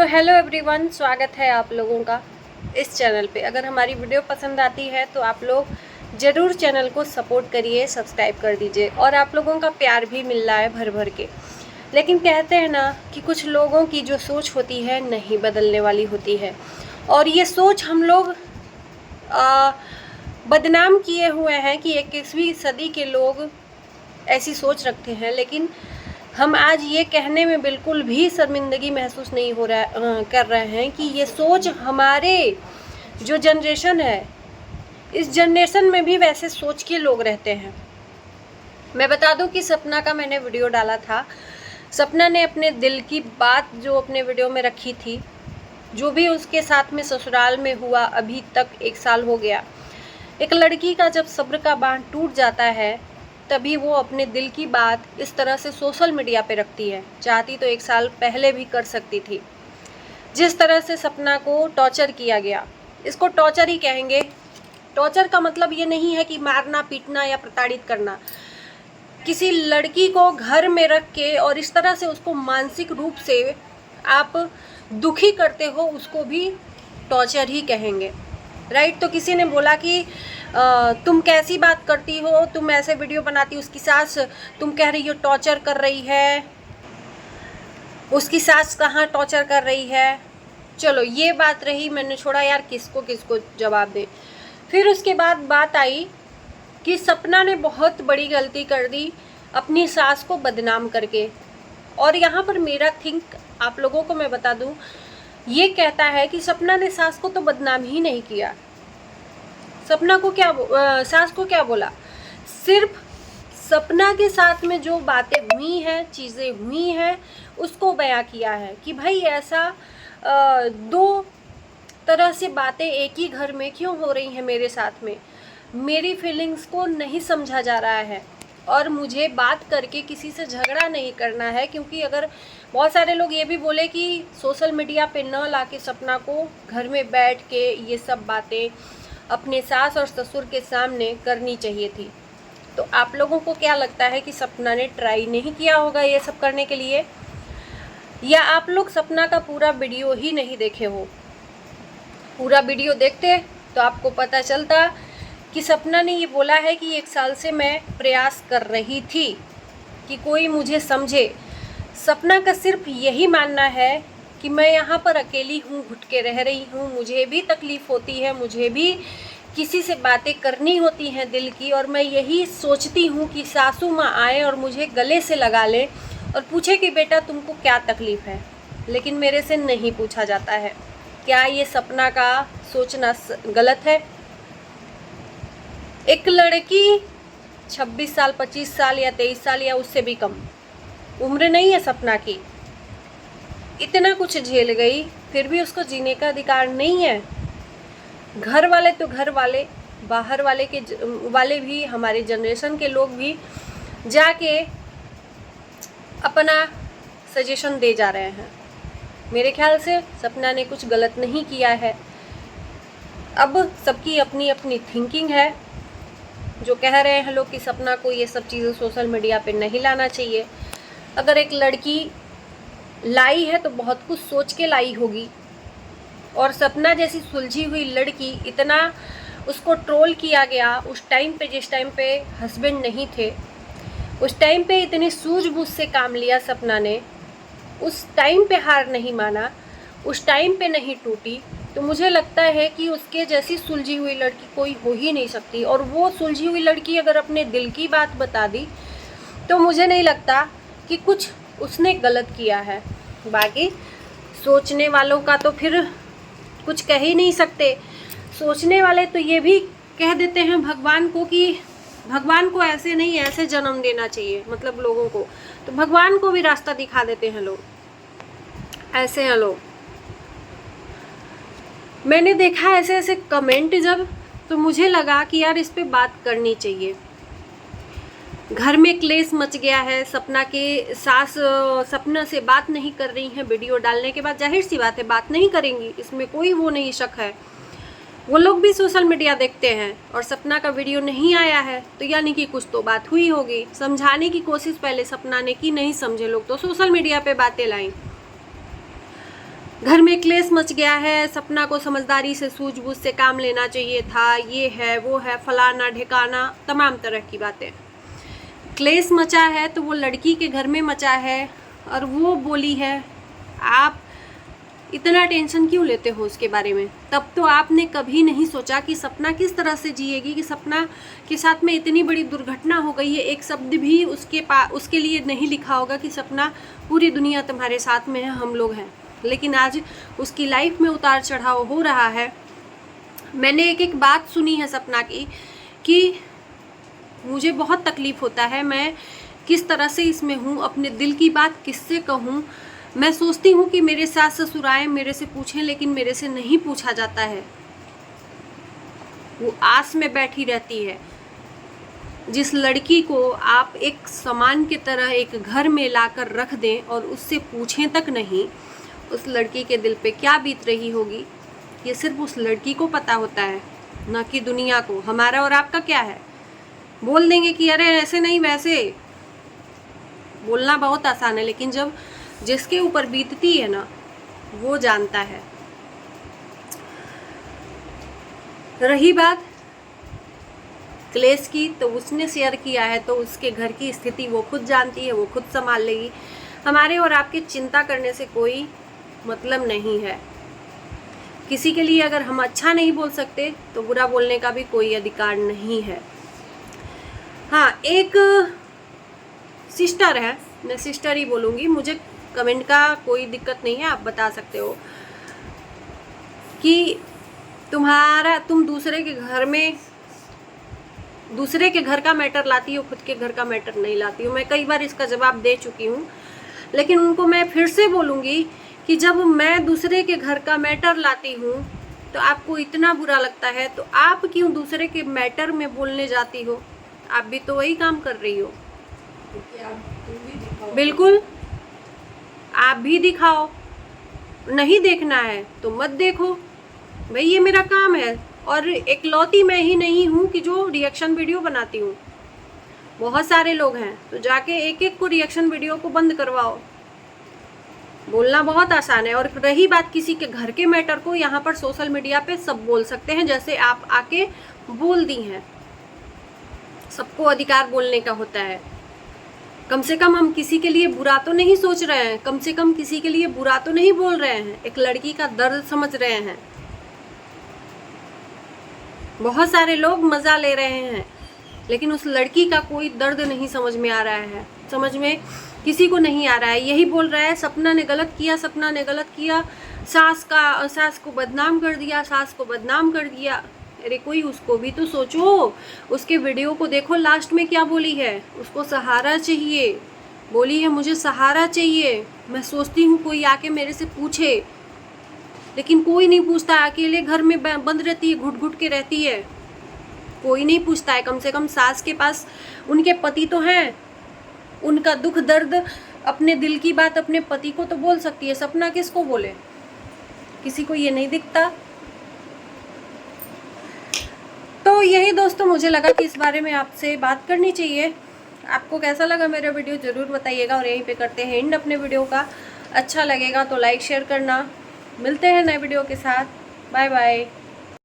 तो hello everyone, स्वागत है आप लोगों का इस चैनल पे। अगर हमारी वीडियो पसंद आती है तो आप लोग ज़रूर चैनल को सपोर्ट करिए, सब्सक्राइब कर दीजिए। और आप लोगों का प्यार भी मिल रहा है भर भर के। लेकिन कहते हैं ना कि कुछ लोगों की जो सोच होती है नहीं बदलने वाली होती है, और ये सोच हम लोग बदनाम किए हुए हैं कि 21वीं सदी के लोग ऐसी सोच रखते हैं। लेकिन हम आज ये कहने में बिल्कुल भी शर्मिंदगी महसूस नहीं हो रहा कर रहे हैं कि ये सोच हमारे जो जनरेशन है, इस जनरेशन में भी वैसे सोच के लोग रहते हैं। मैं बता दूं कि सपना का मैंने वीडियो डाला था। सपना ने अपने दिल की बात जो अपने वीडियो में रखी थी, जो भी उसके साथ में ससुराल में हुआ, अभी तक 1 साल हो गया। एक लड़की का जब सब्र का बांध टूट जाता है तभी वो अपने दिल की बात इस तरह से सोशल मीडिया पे रखती है। चाहती तो 1 साल पहले भी कर सकती थी। जिस तरह से सपना को टॉर्चर किया गया, इसको टॉर्चर ही कहेंगे। टॉर्चर का मतलब ये नहीं है कि मारना, पीटना या प्रताड़ित करना। किसी लड़की को घर में रख के और इस तरह से उसको मानसिक रूप से आप दुखी करते हो, उसको भी टॉर्चर ही कहेंगे, राइट। तो किसी ने बोला कि तुम कैसी बात करती हो, तुम ऐसे वीडियो बनाती हो, उसकी सास तुम कह रही हो टॉर्चर कर रही है। उसकी सास कहाँ टॉर्चर कर रही है। चलो ये बात रही, मैंने छोड़ा यार किसको किसको जवाब दे। फिर उसके बाद बात आई कि सपना ने बहुत बड़ी गलती कर दी अपनी सास को बदनाम करके। और यहाँ पर मेरा थिंक आप लोगों को मैं बता दूँ, ये कहता है कि सपना ने सास को तो बदनाम ही नहीं किया। सपना को क्या सास को क्या बोला, सिर्फ सपना के साथ में जो बातें हुई हैं, चीज़ें हुई हैं, उसको बयां किया है कि भाई ऐसा दो तरह से बातें एक ही घर में क्यों हो रही हैं मेरे साथ में। मेरी फीलिंग्स को नहीं समझा जा रहा है और मुझे बात करके किसी से झगड़ा नहीं करना है। क्योंकि अगर बहुत सारे लोग ये भी बोले कि सोशल मीडिया पे न लाके सपना को घर में बैठ के ये सब बातें अपने सास और ससुर के सामने करनी चाहिए थी। तो आप लोगों को क्या लगता है कि सपना ने ट्राई नहीं किया होगा ये सब करने के लिए, या आप लोग सपना का पूरा वीडियो ही नहीं देखे हो? पूरा वीडियो देखते तो आपको पता चलता कि सपना ने ये बोला है कि 1 साल से मैं प्रयास कर रही थी कि कोई मुझे समझे। सपना का सिर्फ यही मानना है कि मैं यहाँ पर अकेली हूँ, घुट के रह रही हूँ, मुझे भी तकलीफ़ होती है, मुझे भी किसी से बातें करनी होती हैं दिल की, और मैं यही सोचती हूँ कि सासू माँ आए और मुझे गले से लगा ले और पूछे कि बेटा तुमको क्या तकलीफ़ है। लेकिन मेरे से नहीं पूछा जाता है। क्या ये सपना का सोचना गलत है? एक लड़की 26 साल, 25 साल या 23 साल या उससे भी कम उम्र नहीं है सपना की, इतना कुछ झेल गई, फिर भी उसको जीने का अधिकार नहीं है। घर वाले तो घर वाले, बाहर वाले भी, हमारे जनरेशन के लोग भी जाके अपना सजेशन दे जा रहे हैं। मेरे ख्याल से सपना ने कुछ गलत नहीं किया है। अब सबकी अपनी अपनी थिंकिंग है। जो कह रहे हैं लोग कि सपना को ये सब चीज़ें सोशल मीडिया पे नहीं लाना चाहिए। अगर एक लड़की लाई है तो बहुत कुछ सोच के लाई होगी। और सपना जैसी सुलझी हुई लड़की, इतना उसको ट्रोल किया गया उस टाइम पे, जिस टाइम पे हस्बैंड नहीं थे, उस टाइम पे इतनी सूझबूझ से काम लिया सपना ने, उस टाइम पे हार नहीं माना, उस टाइम पे नहीं टूटी। तो मुझे लगता है कि उसके जैसी सुलझी हुई लड़की कोई हो ही नहीं सकती। और वो सुलझी हुई लड़की अगर अपने दिल की बात बता दी तो मुझे नहीं लगता कि कुछ उसने गलत किया है। बाकी सोचने वालों का तो फिर कुछ कह ही नहीं सकते। सोचने वाले तो ये भी कह देते हैं भगवान को कि भगवान को ऐसे नहीं, ऐसे जन्म देना चाहिए, मतलब लोगों को। तो भगवान को भी रास्ता दिखा देते हैं लोग, ऐसे हैं लोग। मैंने देखा ऐसे ऐसे कमेंट जब, तो मुझे लगा कि यार इस पे बात करनी चाहिए। घर में क्लेश मच गया है, सपना के सास सपना से बात नहीं कर रही हैं वीडियो डालने के बाद। जाहिर सी बात है बात नहीं करेंगी, इसमें कोई वो नहीं शक है। वो लोग भी सोशल मीडिया देखते हैं और सपना का वीडियो नहीं आया है तो यानी कि कुछ तो बात हुई होगी। समझाने की कोशिश पहले सपना ने की, नहीं समझे लोग तो सोशल मीडिया पे बातें लाई। घर में क्लेश मच गया है, सपना को समझदारी से सूझबूझ से काम लेना चाहिए था, ये है वो है, फलाना ढिकाना, तमाम तरह की बातें। क्लेश मचा है तो वो लड़की के घर में मचा है और वो बोली है। आप इतना टेंशन क्यों लेते हो उसके बारे में? तब तो आपने कभी नहीं सोचा कि सपना किस तरह से जिएगी, कि सपना के साथ में इतनी बड़ी दुर्घटना हो गई है। एक शब्द भी उसके लिए नहीं लिखा होगा कि सपना पूरी दुनिया तुम्हारे साथ में है, हम लोग हैं। लेकिन आज उसकी लाइफ में उतार चढ़ाव हो रहा है। मैंने एक एक बात सुनी है सपना की कि मुझे बहुत तकलीफ़ होता है, मैं किस तरह से इसमें हूँ, अपने दिल की बात किससे कहूँ। मैं सोचती हूँ कि मेरे सास ससुर आए, मेरे से पूछें, लेकिन मेरे से नहीं पूछा जाता है। वो आस में बैठी रहती है। जिस लड़की को आप एक सामान की तरह एक घर में लाकर रख दें और उससे पूछें तक नहीं, उस लड़की के दिल पे क्या बीत रही होगी, ये सिर्फ उस लड़की को पता होता है, ना कि दुनिया को। हमारा और आपका क्या है? बोल देंगे कि अरे ऐसे नहीं वैसे, बोलना बहुत आसान है, लेकिन जब जिसके ऊपर बीतती है ना, वो जानता है। रही बात क्लेश की, तो उसने शेयर किया है तो उसके घर की स्थिति वो खुद जानती है, वो खुद संभाल लेगी। हमारे और आपके चिंता करने से कोई मतलब नहीं है। किसी के लिए अगर हम अच्छा नहीं बोल सकते तो बुरा बोलने का भी कोई अधिकार नहीं है। हाँ, एक सिस्टर है, मैं सिस्टर ही बोलूँगी, मुझे कमेंट का कोई दिक्कत नहीं है, आप बता सकते हो कि तुम दूसरे के घर का मैटर लाती हो, खुद के घर का मैटर नहीं लाती हो। मैं कई बार इसका जवाब दे चुकी हूँ, लेकिन उनको मैं फिर से बोलूँगी कि जब मैं दूसरे के घर का मैटर लाती हूँ तो आपको इतना बुरा लगता है, तो आप क्यों दूसरे के मैटर में बोलने जाती हो? आप भी तो वही काम कर रही हो। बिल्कुल, आप भी दिखाओ। नहीं देखना है तो मत देखो भाई, ये मेरा काम है। और एकलौती मैं ही नहीं हूँ कि जो रिएक्शन वीडियो बनाती हूँ, बहुत सारे लोग हैं, तो जाके एक एक को रिएक्शन वीडियो को बंद करवाओ। बोलना बहुत आसान है। और रही बात किसी के घर के मैटर को, यहाँ पर सोशल मीडिया पे सब बोल सकते हैं, जैसे आप आके बोल दी हैं। सबको अधिकार बोलने का होता है। कम से कम हम किसी के लिए बुरा तो नहीं सोच रहे हैं, कम से कम किसी के लिए बुरा तो नहीं बोल रहे हैं, एक लड़की का दर्द समझ रहे हैं। बहुत सारे लोग मजा ले रहे हैं, लेकिन उस लड़की का कोई दर्द नहीं समझ में आ रहा है, समझ में किसी को नहीं आ रहा है। यही बोल रहा है सपना ने गलत किया, सपना ने गलत किया, सास को बदनाम कर दिया, सास को बदनाम कर दिया। अरे कोई उसको भी तो सोचो, उसके वीडियो को देखो, लास्ट में क्या बोली है? उसको सहारा चाहिए, बोली है मुझे सहारा चाहिए। मैं सोचती हूँ कोई आके मेरे से पूछे, लेकिन कोई नहीं पूछता। अकेले घर में बंद रहती है, घुट घुट के रहती है, कोई नहीं पूछता है। कम से कम सास के पास उनके पति तो हैं, उनका दुख दर्द, अपने दिल की बात अपने पति को तो बोल सकती है। सपना किसको बोले? किसी को ये नहीं दिखता। तो यही दोस्तों, मुझे लगा कि इस बारे में आपसे बात करनी चाहिए। आपको कैसा लगा मेरा वीडियो ज़रूर बताइएगा। और यहीं पे करते हैं एंड अपने वीडियो का। अच्छा लगेगा तो लाइक शेयर करना। मिलते हैं नए वीडियो के साथ। Bye bye.